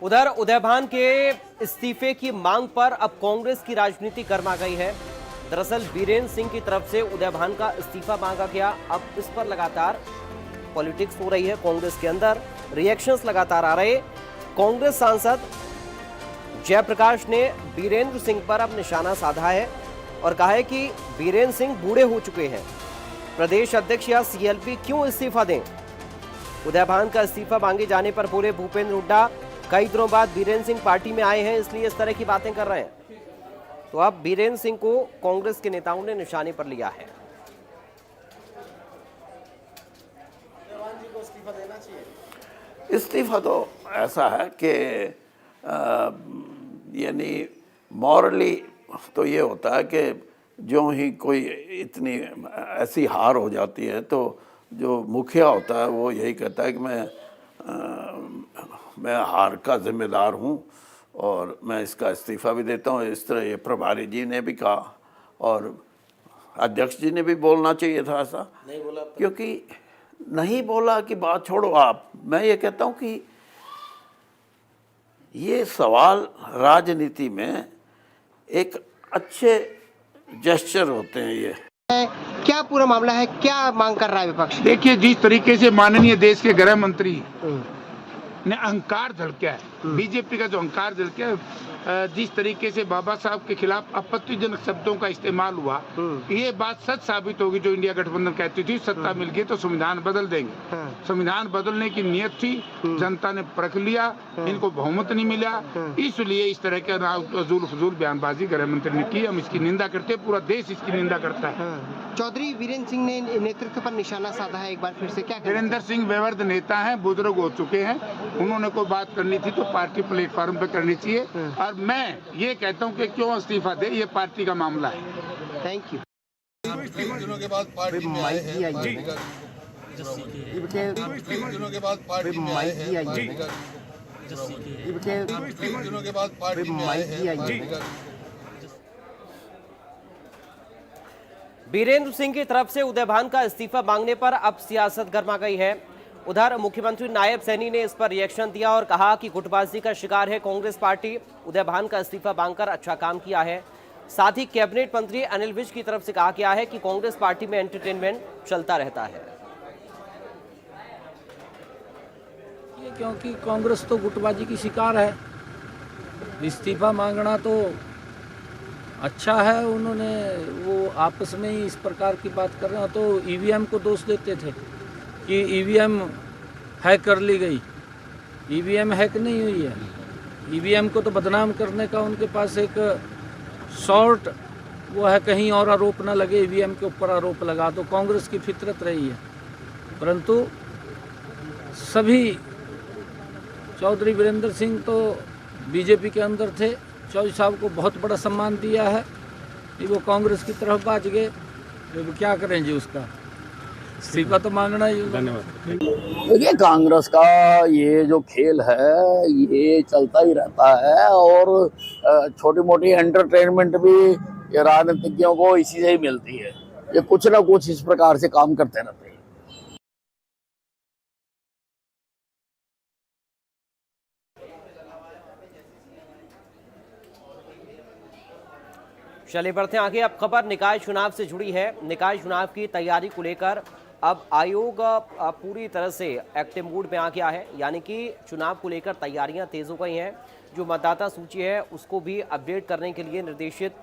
उधर उदयभान के इस्तीफे की मांग पर अब कांग्रेस की राजनीति गर्मा गई है। दरअसल बीरेंद्र सिंह की तरफ से उदयभान का इस्तीफा मांगा गया। अब इस पर लगातार पॉलिटिक्स हो रही है कांग्रेस के अंदर, रिएक्शंस लगातार आ रहे। कांग्रेस सांसद जयप्रकाश ने बीरेंद्र सिंह पर अब निशाना साधा है और कहा है कि बीरेंद्र सिंह बूढ़े हो चुके हैं, प्रदेश अध्यक्ष या सीएलपी क्यों इस्तीफा दें। उदयभान का इस्तीफा मांगे जाने पर बोले भूपेंद्र हुड्डा, कई दिनों बाद बीरेंद्र सिंह पार्टी में आए हैं इसलिए इस तरह की बातें कर रहे हैं। तो अब बीरेंद्र सिंह को कांग्रेस के नेताओं ने निशाने पर लिया है। इस्तीफा तो ऐसा है कि यानी मॉरली तो ये होता है कि जो ही कोई इतनी ऐसी हार हो जाती है तो जो मुखिया होता है वो यही कहता है कि मैं हार का जिम्मेदार हूँ और मैं इसका इस्तीफा भी देता हूँ। इस तरह ये प्रभारी जी ने भी कहा और अध्यक्ष जी ने भी बोलना चाहिए था, ऐसा नहीं बोला क्योंकि नहीं बोला कि बात छोड़ो आप। मैं ये कहता हूँ कि ये सवाल राजनीति में एक अच्छे जेस्चर होते हैं। ये क्या पूरा मामला है, क्या मांग कर रहा है विपक्ष? देखिए, जिस तरीके से माननीय देश के गृह मंत्री ने अहंकार झलका है, बीजेपी का जो अहंकार झलका है, जिस तरीके से बाबा साहब के खिलाफ आपत्तिजनक शब्दों का इस्तेमाल हुआ, ये बात सच साबित होगी जो इंडिया गठबंधन कहती थी सत्ता मिल गई तो संविधान बदल देंगे। संविधान बदलने की नियत थी, जनता ने परख लिया, इनको बहुमत नहीं मिला, इसलिए इस तरह के फजूल बयानबाजी गृह मंत्री ने की। हम इसकी निंदा करते, पूरा देश इसकी निंदा करता है। चौधरी वीरेंद्र सिंह ने नेतृत्व पर निशाना साधा है, एक बार फिर से क्या? वीरेंद्र सिंह व्यवहार नेता हैं, बुजुर्ग हो चुके हैं, उन्होंने कोई बात करनी थी तो पार्टी प्लेटफॉर्म पे करनी चाहिए और मैं ये कहता हूँ कि क्यों इस्तीफा दे, ये पार्टी का मामला है। Thank you. दिनों के बाद पार्टी में आए हैं, दिनों के बाद पार्टी में आए हैं, दिनों के बाद पार्टी में आए हैं। बीरेंद्र सिंह की तरफ से उदयभान का इस्तीफा मांगने पर अब सियासत गर्मा गई है। उधर मुख्यमंत्री नायब सैनी ने इस पर रिएक्शन दिया और कहा कि गुटबाजी का शिकार है कांग्रेस पार्टी, उदयभान का इस्तीफा मांगकर अच्छा काम किया है। साथ ही कैबिनेट मंत्री अनिल विज की तरफ से कहा गया है कि कांग्रेस पार्टी में एंटरटेनमेंट चलता रहता है। क्योंकि कांग्रेस तो गुटबाजी की शिकार है, इस्तीफा मांगना तो अच्छा है। उन्होंने वो आपस में ही इस प्रकार की बात कर रहे हैं तो ईवीएम को दोष देते थे कि ईवीएम हैक कर ली गई। ईवीएम हैक नहीं हुई है, ईवीएम को तो बदनाम करने का उनके पास एक शॉर्ट वो है, कहीं और आरोप ना लगे, ईवीएम के ऊपर आरोप लगा दो। कांग्रेस की फितरत रही है, परंतु सभी चौधरी वीरेंद्र सिंह तो बीजेपी के अंदर थे, चौधरी साहब को बहुत बड़ा सम्मान दिया है कि वो कांग्रेस की तरफ भाग गए, तो क्या करें जी, उसका इस्तीफा तो मांगना ही। धन्यवाद। देखिए, कांग्रेस का ये जो खेल है ये चलता ही रहता है और छोटी मोटी एंटरटेनमेंट भी राजनीतिज्ञों को इसी से ही मिलती है। ये कुछ ना कुछ इस प्रकार से काम करते रहते हैं। चलिए बढ़ते हैं आगे। अब खबर निकाय चुनाव से जुड़ी है। निकाय चुनाव की तैयारी को लेकर अब आयोग पूरी तरह से एक्टिव मूड में आ गया है, यानी कि चुनाव को लेकर तैयारियां तेज हो गई हैं। जो मतदाता सूची है उसको भी अपडेट करने के लिए निर्देशित